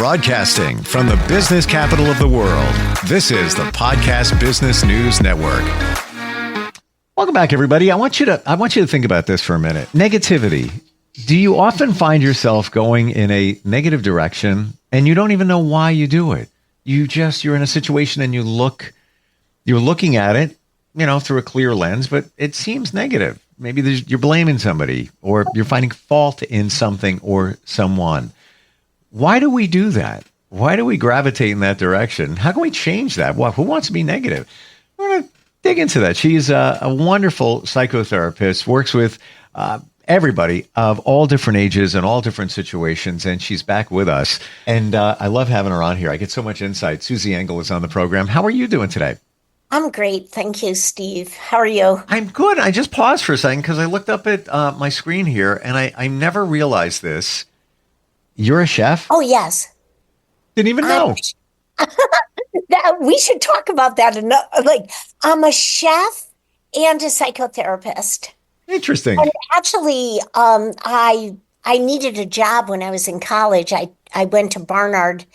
Broadcasting from the business capital of the world, this is the Podcast Business News Network. Welcome back, everybody. I want you to think about this for a minute. Negativity. Do you often find yourself going in a negative direction and you don't even know why you do it? You're in a situation and you're looking at it, through a clear lens, but it seems negative. Maybe you're blaming somebody or you're finding fault in something or someone. Why do we do that? Why do we gravitate in that direction? How can we change that? Who wants to be negative? We're going to dig into that. She's a wonderful psychotherapist, works with everybody of all different ages and all different situations, and she's back with us. And I love having her on here. I get so much insight. Susie Engel is on the program. How are you doing today? I'm great. Thank you, Steve. How are you? I'm good. I just paused for a second because I looked up at my screen here, and I never realized this. You're a chef? Oh, yes. Didn't even know. We should talk about that. I'm a chef and a psychotherapist. Interesting. And actually, I needed a job when I was in college. I went to Barnard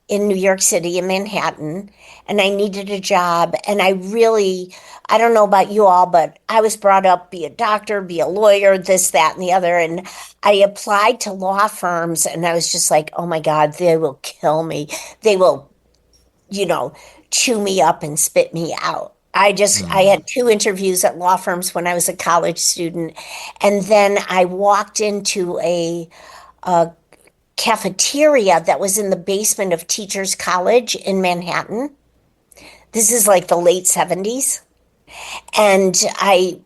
in New York City, in Manhattan, and I needed a job. And I don't know about you all, but I was brought up, be a doctor, be a lawyer, this, that, and the other. And I applied to law firms, and I was just like, oh my God, they will kill me. They will, chew me up and spit me out. I had 2 interviews at law firms when I was a college student. And then I walked into a cafeteria that was in the basement of Teachers College in Manhattan. This is like the late 70s. And I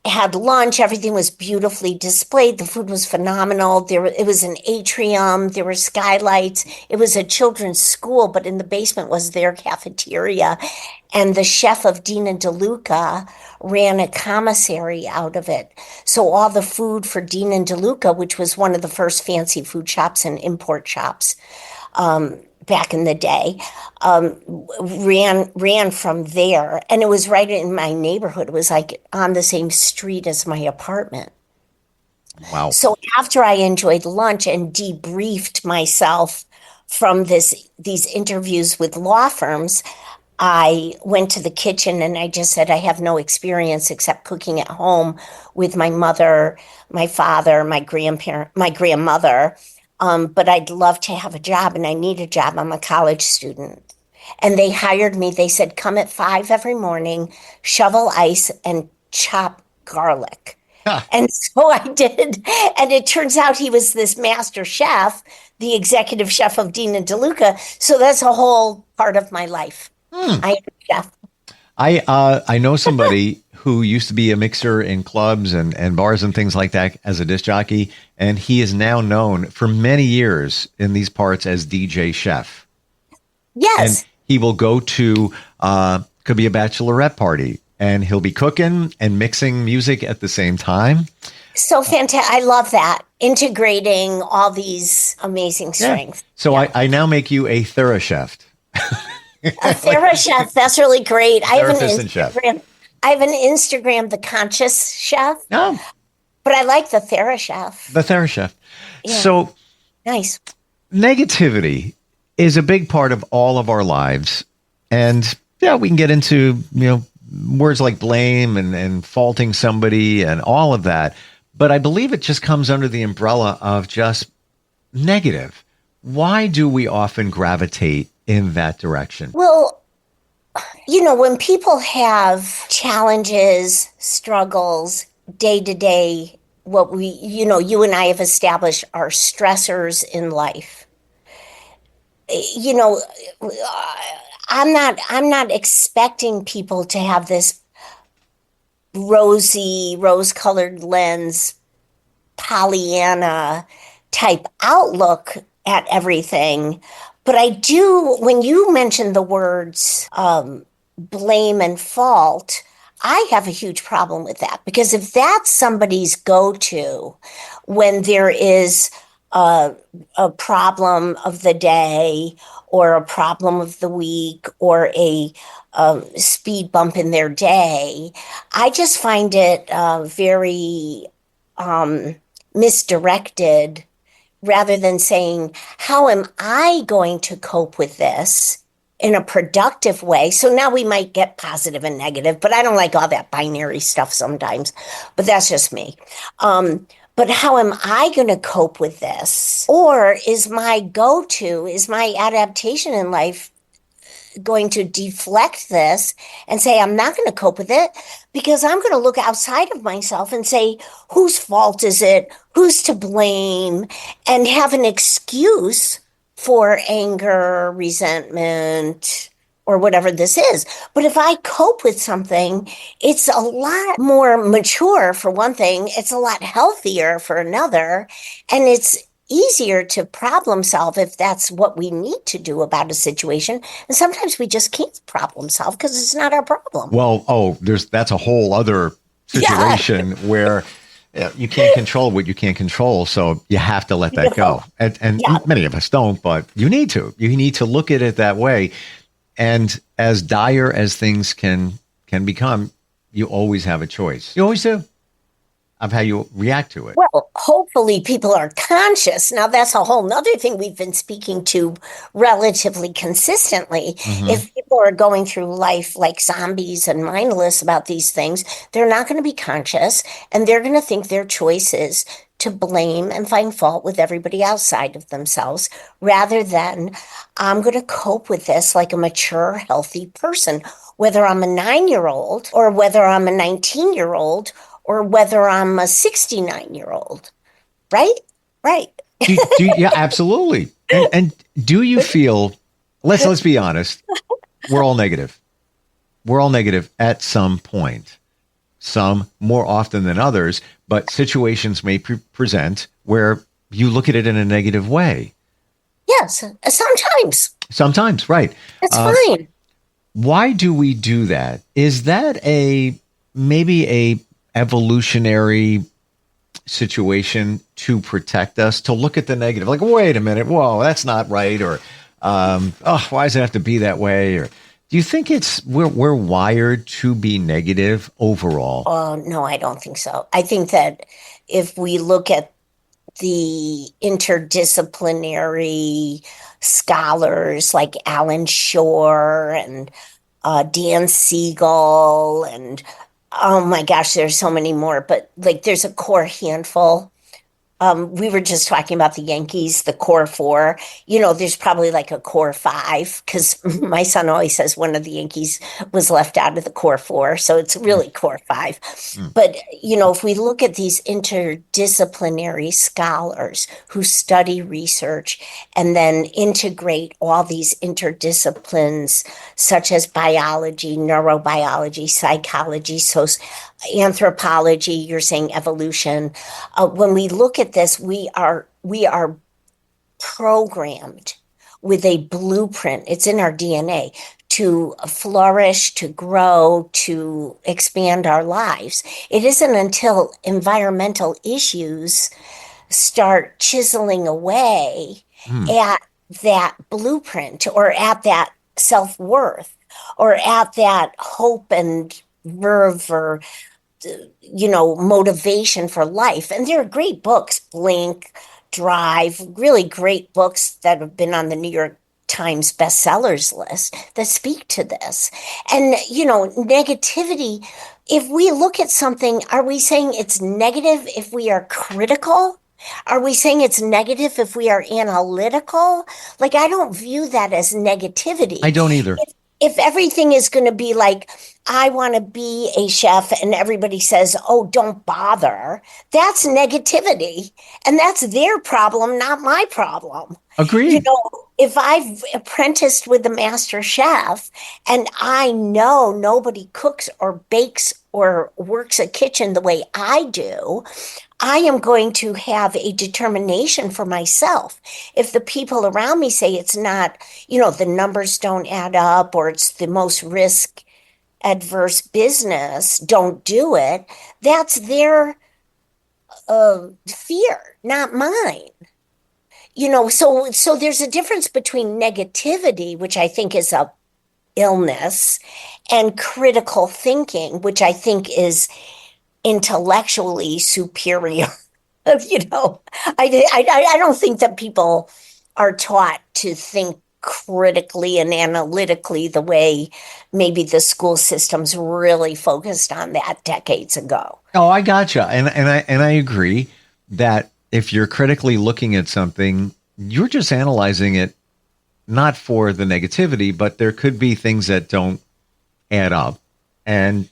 had lunch. Everything was beautifully displayed. The food was phenomenal. It was an atrium. There were skylights. It was a children's school, but in the basement was their cafeteria. And the chef of Dina DeLuca ran a commissary out of it. So all the food for Dina DeLuca, which was one of the first fancy food shops and import shops back in the day, ran from there. And it was right in my neighborhood. It was like on the same street as my apartment. Wow. So after I enjoyed lunch and debriefed myself from these interviews with law firms, I went to the kitchen and I just said, I have no experience except cooking at home with my mother, my father, my grandmother. But I'd love to have a job and I need a job. I'm a college student. And they hired me. They said, come at 5 every morning, shovel ice and chop garlic. Huh. And so I did. And it turns out he was this master chef, the executive chef of Dina DeLuca. So that's a whole part of my life. I am a chef. I know somebody who used to be a mixer in clubs and bars and things like that as a disc jockey, and he is now known for many years in these parts as DJ Chef. Yes. And he will go to, could be a bachelorette party, and he'll be cooking and mixing music at the same time. So fantastic. I love that. Integrating all these amazing strengths. Yeah. So I now make you a TheraChef. A TheraChef, that's really great. I have an Instagram, The Conscious Chef. No. But I like the TheraChef. The TheraChef. Yeah. So nice. Negativity is a big part of all of our lives. And we can get into, words like blame and faulting somebody and all of that. But I believe it just comes under the umbrella of just negative. Why do we often gravitate in that direction? Well, when people have challenges, struggles, day to day, what you and I have established are stressors in life. I'm not expecting people to have this rose-colored lens, Pollyanna type outlook at everything. But I do, when you mentioned the words blame and fault, I have a huge problem with that, because if that's somebody's go-to when there is a problem of the day or a problem of the week or a speed bump in their day, I just find it very misdirected rather than saying, how am I going to cope with this in a productive way? So now we might get positive and negative, but I don't like all that binary stuff sometimes, but that's just me. But how am I going to cope with this? Or is my adaptation in life going to deflect this and say, I'm not going to cope with it because I'm going to look outside of myself and say, whose fault is it? Who's to blame? And have an excuse for anger, resentment, or whatever this is. But if I cope with something, it's a lot more mature for one thing. It's a lot healthier for another. And it's easier to problem solve if that's what we need to do about a situation. And sometimes we just can't problem solve because it's not our problem. Well, that's a whole other situation where you can't control what you can't control. So you have to let that go. And many of us don't, but you need to. You need to look at it that way. And as dire as things can become, you always have a choice. You always do. Of how you react to it. Well, hopefully people are conscious. Now, that's a whole nother thing we've been speaking to relatively consistently. Mm-hmm. If people are going through life like zombies and mindless about these things, they're not going to be conscious, and they're going to think their choice is to blame and find fault with everybody outside of themselves, rather than I'm going to cope with this like a mature, healthy person, whether I'm a 9-year-old or whether I'm a 19-year-old or whether I'm a 69-year-old, right? Right. Yeah, absolutely. And do you feel, let's be honest, we're all negative. We're all negative at some point, some more often than others, but situations may present where you look at it in a negative way. Yes, sometimes. Sometimes, right. It's fine. Why do we do that? Is that maybe a evolutionary situation to protect us, to look at the negative, like, wait a minute, whoa, that's not right, or why does it have to be that way? Or do you think we're wired to be negative overall? Oh, no, I don't think so. I think that if we look at the interdisciplinary scholars like Alan Shore and Dan Siegel and oh my gosh, there's so many more, but like there's a core handful. We were just talking about the Yankees, the core 4. There's probably like a core 5 because my son always says one of the Yankees was left out of the core 4. So it's really core 5. But, if we look at these interdisciplinary scholars who study research and then integrate all these interdisciplines such as biology, neurobiology, psychology, anthropology, you're saying evolution. When we look at this, we are programmed with a blueprint. It's in our DNA to flourish, to grow, to expand our lives. It isn't until environmental issues start chiseling away at that blueprint or at that self-worth or at that hope and verve or motivation for life. And there are great books, Blink, Drive, really great books that have been on the New York Times bestsellers list that speak to this. And, negativity, if we look at something, are we saying it's negative if we are critical? Are we saying it's negative if we are analytical? Like, I don't view that as negativity. I don't either. If everything is going to be like, I want to be a chef and everybody says, oh, don't bother, that's negativity. And that's their problem, not my problem. Agreed. If I've apprenticed with the master chef and I know nobody cooks or bakes or works a kitchen the way I do, I am going to have a determination for myself. If the people around me say it's not, the numbers don't add up or it's the most risk adverse business, don't do it. That's their fear, not mine. So there's a difference between negativity, which I think is a illness, and critical thinking, which I think is intellectually superior I don't think that people are taught to think critically and analytically the way maybe the school systems really focused on that decades ago. Oh, I gotcha. And I agree that if you're critically looking at something, you're just analyzing it not for the negativity, but there could be things that don't add up. And,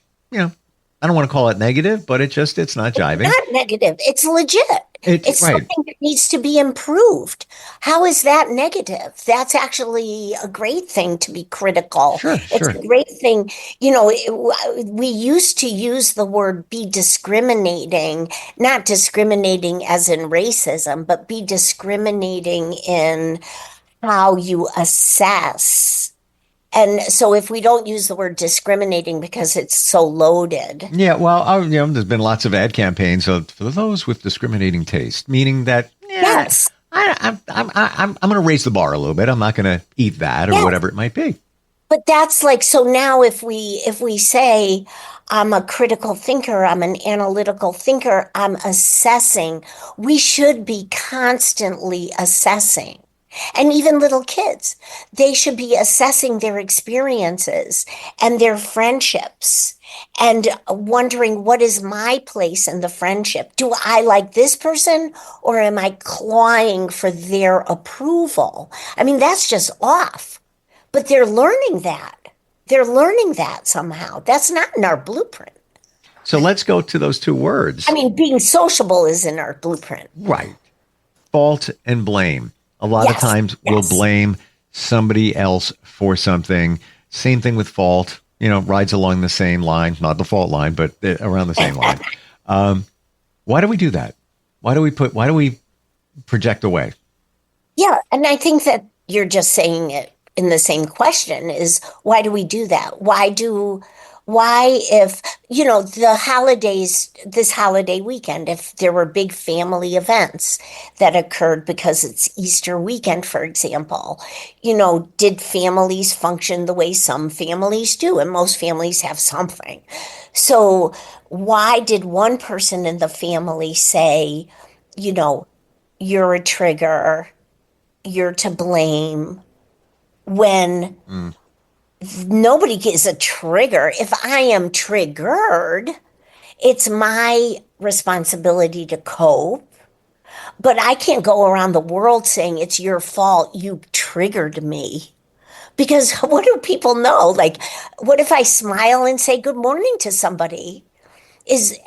I don't want to call it negative, but it's not jiving. Not negative. It's legit. It's right. something that needs to be improved. How is that negative? That's actually a great thing to be critical. Sure. It's a great thing. We used to use the word be discriminating, not discriminating as in racism, but be discriminating in how you assess. And so if we don't use the word discriminating because it's so loaded. Yeah, well, there's been lots of ad campaigns for those with discriminating taste, meaning that, Yes, I'm going to raise the bar a little bit. I'm not going to eat that or whatever it might be. but that's like, so now if we say I'm a critical thinker, I'm an analytical thinker, I'm assessing, we should be constantly assessing. And even little kids, they should be assessing their experiences and their friendships and wondering, what is my place in the friendship? Do I like this person, or am I clawing for their approval? I mean, that's just off, but they're learning that. They're learning that somehow. That's not in our blueprint. So let's go to those two words. I mean, being sociable is in our blueprint. Right. Fault and blame. A lot of times we'll blame somebody else for something. Same thing with fault, rides along the same line, not the fault line, but around the same line. Why do we do that? Why do we project away? Yeah. And I think that you're just saying it in the same question is, why do we do that? Why, if, the holidays, this holiday weekend, if there were big family events that occurred because it's Easter weekend, for example, did families function the way some families do? And most families have something. So why did one person in the family say, you're a trigger, you're to blame, when nobody is a trigger? If I am triggered, it's my responsibility to cope. But I can't go around the world saying it's your fault, you triggered me. Because what do people know? Like, what if I smile and say good morning to somebody?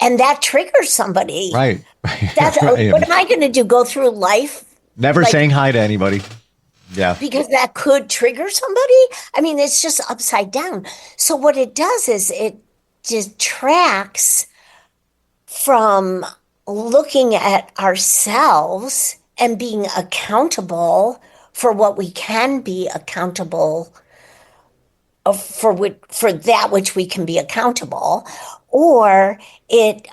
And that triggers somebody. Right. That's right. What am I going to do? Go through life never saying hi to anybody? Yeah. Because that could trigger somebody. I mean, it's just upside down. So what it does is it detracts from looking at ourselves and being accountable for what we can be accountable for that which we can be accountable, or it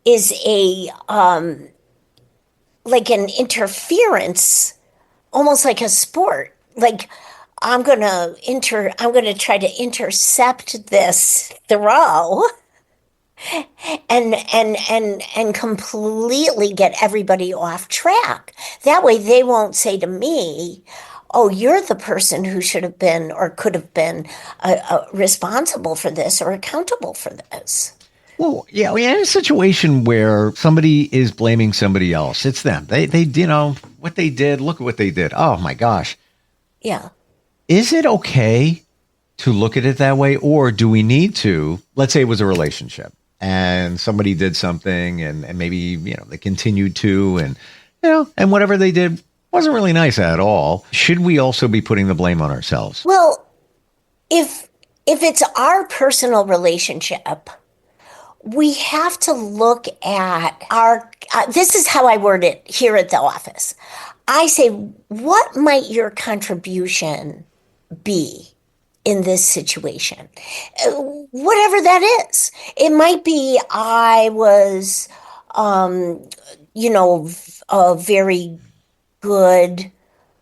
is a like an interference, almost like a sport. Like, I'm gonna try to intercept this throw and completely get everybody off track. That way they won't say to me, oh, you're the person who should have been or could have been responsible for this or accountable for this. Well, yeah, we're in a situation where somebody is blaming somebody else. It's them. They what they did. Look at what they did. Oh my gosh. Yeah. Is it okay to look at it that way, or do we need to? Let's say it was a relationship and somebody did something, and maybe they continued to, and and whatever they did wasn't really nice at all. Should we also be putting the blame on ourselves? Well, if it's our personal relationship, we have to look at our, this is how I word it here at the office. I say, what might your contribution be in this situation? Whatever that is. It might be I was, a very good,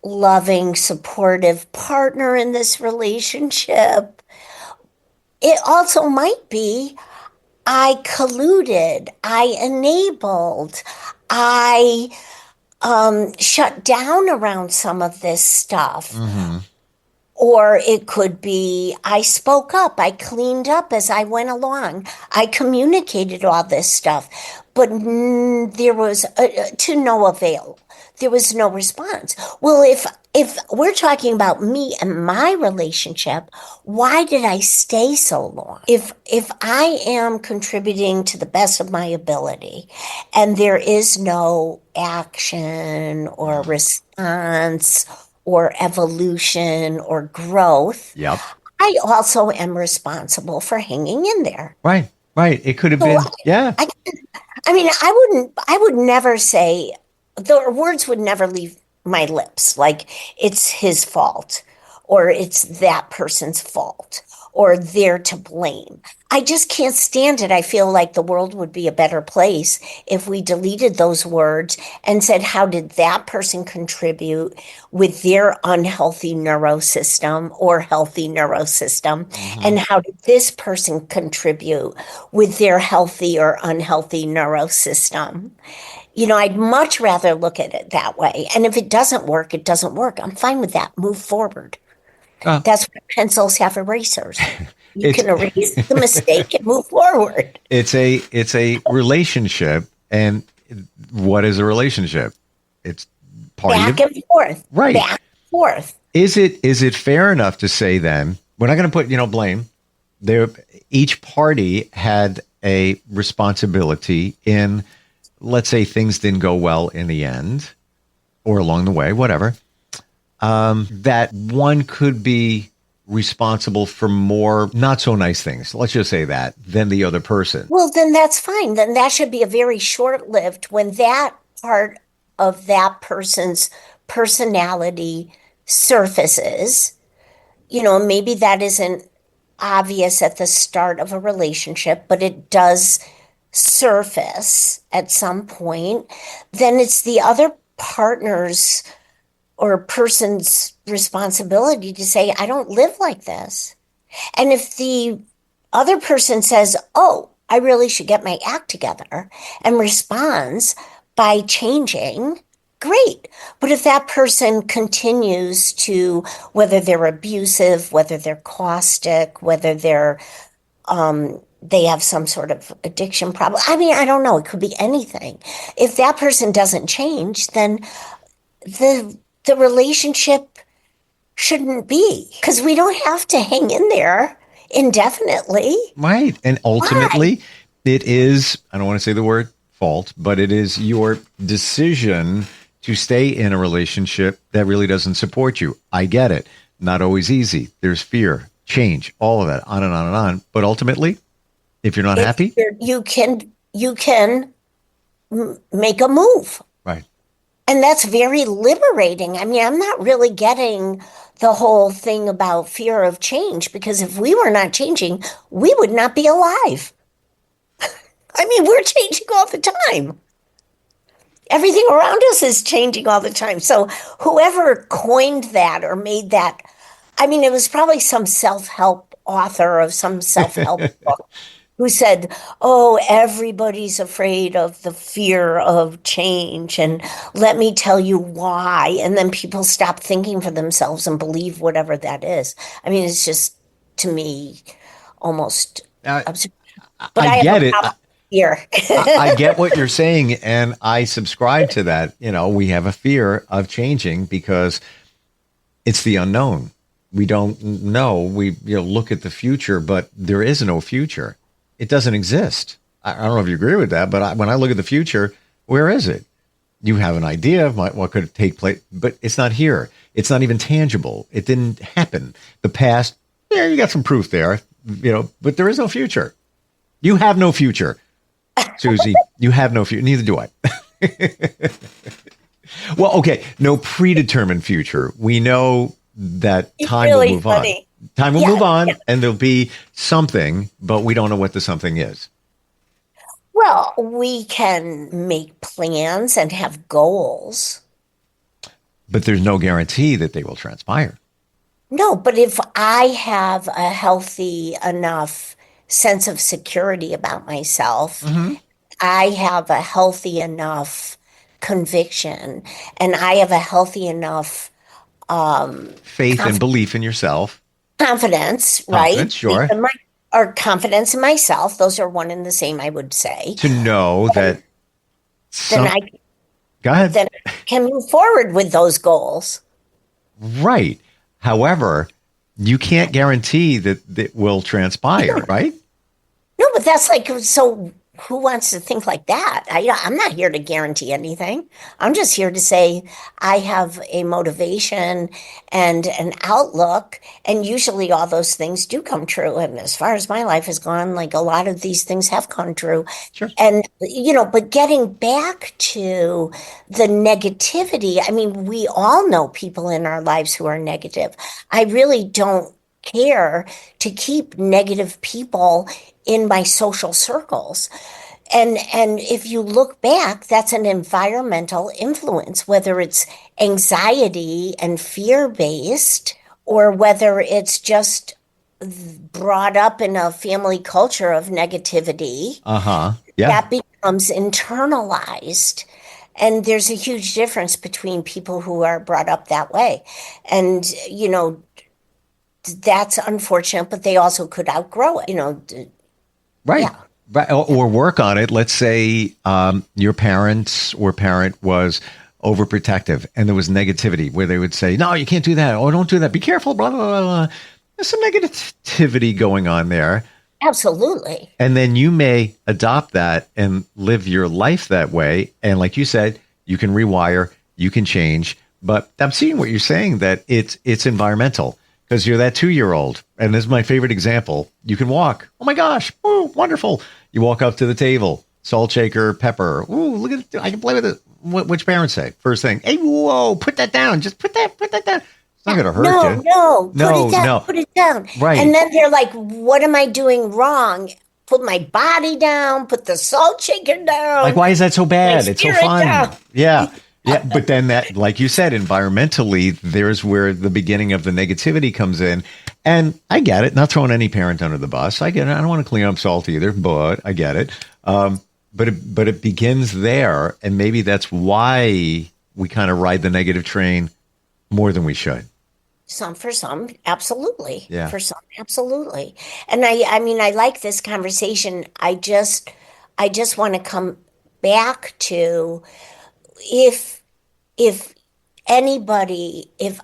loving, supportive partner in this relationship. It also might be I colluded, I enabled, I shut down around some of this stuff. Mm-hmm. Or it could be I spoke up, I cleaned up as I went along, I communicated all this stuff, but there was to no avail. There was no response. Well, if we're talking about me and my relationship, why did I stay so long? If I am contributing to the best of my ability and there is no action or response or evolution or growth, Yep. I also am responsible for hanging in there. Right. Right. It could have So been. Yeah. I mean, I would never say, the words would never leave my lips like it's his fault or it's that person's fault or they're to blame. I just can't stand it. I feel like the world would be a better place if we deleted those words and said, how did that person contribute with their unhealthy neurosystem or healthy neurosystem? Mm-hmm. And how did this person contribute with their healthy or unhealthy neurosystem? I'd much rather look at it that way. And if it doesn't work, it doesn't work. I'm fine with that. Move forward. Uh, That's why pencils have erasers. You it's can erase the mistake and move forward. it's a relationship, and what is a relationship? It's Back and forth. right. Back and forth. Is it fair enough to say then we're not going to put blame there? Each party had a responsibility in, let's say, things didn't go well in the end or along the way, whatever. That one could be responsible for more not so nice things, let's just say that, than the other person. Well, then that's fine. Then that should be a very short-lived when that part of that person's personality surfaces. Maybe that isn't obvious at the start of a relationship, but it does surface at some point. Then it's the other partner's or person's responsibility to say, I don't live like this. And if the other person says, oh, I really should get my act together and responds by changing, great. But if that person continues to, whether they're abusive, whether they're caustic, whether they have some sort of addiction problem. I mean, I don't know. It could be anything. If that person doesn't change, then the relationship shouldn't be, because we don't have to hang in there indefinitely. Right. And ultimately, it is, I don't want to say the word fault, but it is your decision to stay in a relationship that really doesn't support you. I get it. Not always easy. There's fear, change, all of that, on and on and on. But ultimately, if you're not happy, you can make a move. right. And that's very liberating. I mean, I'm not really getting the whole thing about fear of change, because if we were not changing, we would not be alive. I mean, we're changing all the time. Everything around us is changing all the time. So whoever coined that or made that, I mean, it was probably some self-help author of some self-help book who said, oh, everybody's afraid of the fear of change, and let me tell you why. And then people stop thinking for themselves and believe whatever that is. I mean, it's just, to me, almost absurd. But I get it. Here. I get what you're saying, and I subscribe to that. We have a fear of changing because it's the unknown. We don't know. We look at the future, but there is no future. It doesn't exist. I don't know if you agree with that, but when I look at the future, where is it? You have an idea of what could take place, but it's not here. It's not even tangible. It didn't happen. The past, yeah, you got some proof there, but there is no future. You have no future, Susie. You have no future. Neither do I. Well, okay, no predetermined future. We know that time will move on. Time will move on, and there'll be something, but we don't know what the something is. Well, we can make plans and have goals. But there's no guarantee that they will transpire. No, but if I have a healthy enough sense of security about myself. Mm-hmm. I have a healthy enough conviction, and I have a healthy enough Faith and belief in yourself. confidence, right? Confidence, sure. Or confidence in myself. Those are one and the same, I would say. To know that Then I Go ahead. then I can move forward with those goals. Right. However, you can't guarantee that it will transpire, right? No, but that's like, so who wants to think like that? I'm not here to guarantee anything. I'm just here to say I have a motivation and an outlook, and usually all those things do come true. And as far as my life has gone, like a lot of these things have come true. Sure. And, but getting back to the negativity, I mean, we all know people in our lives who are negative. I really don't care to keep negative people in my social circles. And if you look back, that's an environmental influence, whether it's anxiety and fear-based, or whether it's just brought up in a family culture of negativity. Yeah. That becomes internalized. And there's a huge difference between people who are brought up that way. And, that's unfortunate, but they also could outgrow it, Right. Yeah. Right. Or work on it. Let's say your parents or parent was overprotective and there was negativity where they would say, no, you can't do that. Oh, don't do that. Be careful. Blah, blah, blah, blah. There's some negativity going on there. Absolutely. And then you may adopt that and live your life that way. And like you said, you can rewire, you can change. But I'm seeing what you're saying, that it's environmental. Because you're that 2-year-old. And this is my favorite example. You can walk. Oh my gosh. Ooh, wonderful. You walk up to the table. Salt shaker, pepper. Ooh, look at it. I can play with it. Which parents say? First thing. Hey, whoa, put that down. Just put that down. It's not going to hurt you. No, put it down. Right. And then they're like, what am I doing wrong? Put my body down, put the salt shaker down. Like, why is that so bad? It's so fun. Down. Yeah. Yeah, but then that, like you said, environmentally, there's where the beginning of the negativity comes in. And I get it, not throwing any parent under the bus. I get it. I don't want to clean up salt either, but I get it. But it begins there. And maybe that's why we kind of ride the negative train more than we should. For some, absolutely. Yeah. For some, absolutely. And I mean, I like this conversation. I just want to come back to, if anybody, if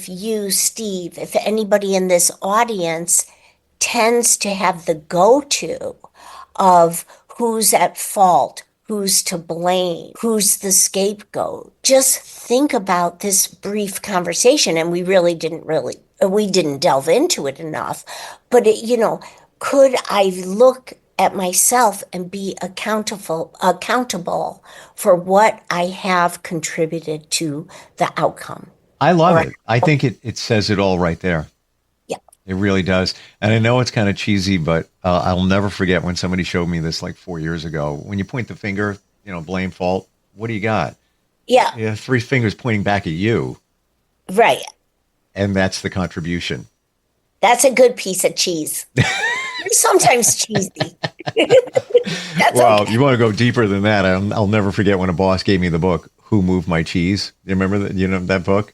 you, Steve, if anybody in this audience tends to have the go-to of who's at fault, who's to blame, who's the scapegoat, just think about this brief conversation. And we didn't delve into it enough, but could I look at myself and be accountable for what I have contributed to the outcome? I love it. I think it says it all right there. Yeah. It really does. And I know it's kind of cheesy, but I'll never forget when somebody showed me this like 4 years ago. When you point the finger, blame, fault, what do you got? Yeah. You have 3 fingers pointing back at you. Right. And that's the contribution. That's a good piece of cheese. Sometimes cheesy. Well, okay. You want to go deeper than that. I'll never forget when a boss gave me the book, Who Moved My Cheese? You remember that? That book?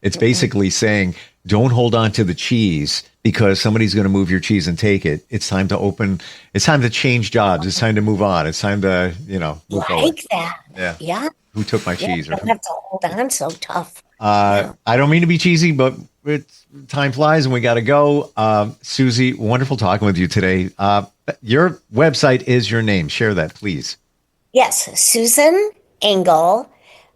It's basically saying, don't hold on to the cheese because somebody's going to move your cheese and take it. It's time to change jobs. It's time to move on. It's time to, move forward. Like that. Yeah. Who took my cheese? You don't have to hold on so tough. I don't mean to be cheesy, but time flies and we got to go. Susie, wonderful talking with you today. Your website is your name. Share that, please. Yes. Susan Engel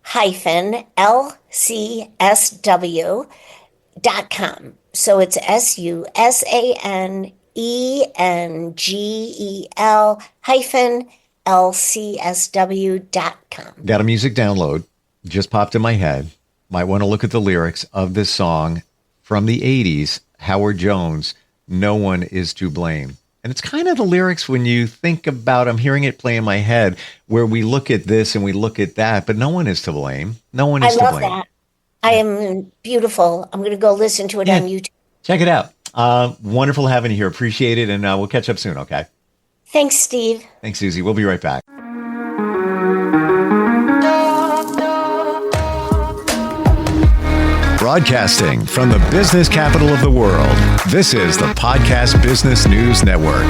LCSW.com. So it's SUSANENGEL-LCSW.com. Got a music download. Just popped in my head. Might want to look at the lyrics of this song from the 80s, Howard Jones, No One Is to Blame. And it's kind of the lyrics when you think about, I'm hearing it play in my head, where we look at this and we look at that, but no one is to blame. No one is to blame. I love that. I am beautiful. I'm going to go listen to it on YouTube. Check it out. Wonderful having you here. Appreciate it. And we'll catch up soon, okay? Thanks, Steve. Thanks, Susie. We'll be right back. Broadcasting from the business capital of the world, this is the Podcast Business News Network.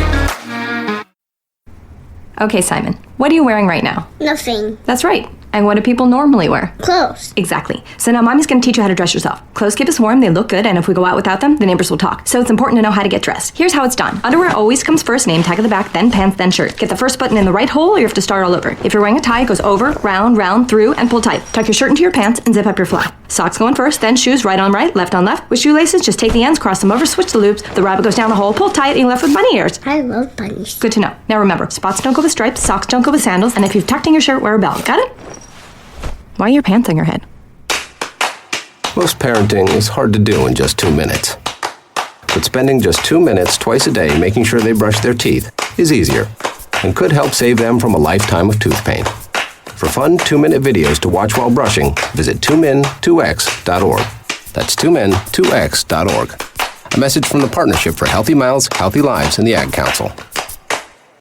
Okay, Simon, what are you wearing right now? Nothing. That's right. And what do people normally wear? Clothes. Exactly. So now Mommy's going to teach you how to dress yourself. Clothes keep us warm, they look good, and if we go out without them, the neighbors will talk. So it's important to know how to get dressed. Here's how it's done. Underwear always comes first, name tag at the back, then pants, then shirt. Get the first button in the right hole, or you have to start all over. If you're wearing a tie, it goes over, round, through, and pull tight. Tuck your shirt into your pants and zip up your fly. Socks going first, then shoes right on right, left on left. With shoelaces, just take the ends, cross them over, switch the loops. The rabbit goes down the hole, pull tight, and you're left with bunny ears. I love bunnies. Good to know. Now remember, spots don't go with stripes, socks don't go with sandals, and if you've tucked in your shirt, wear a belt. Got it? Why are your pants on your head? Most parenting is hard to do in just 2 minutes. But spending just 2 minutes twice a day making sure they brush their teeth is easier and could help save them from a lifetime of tooth pain. For fun 2-minute videos to watch while brushing, visit 2min2x.org. That's 2min2x.org. A message from the Partnership for Healthy Mouths, Healthy Lives and the Ad Council.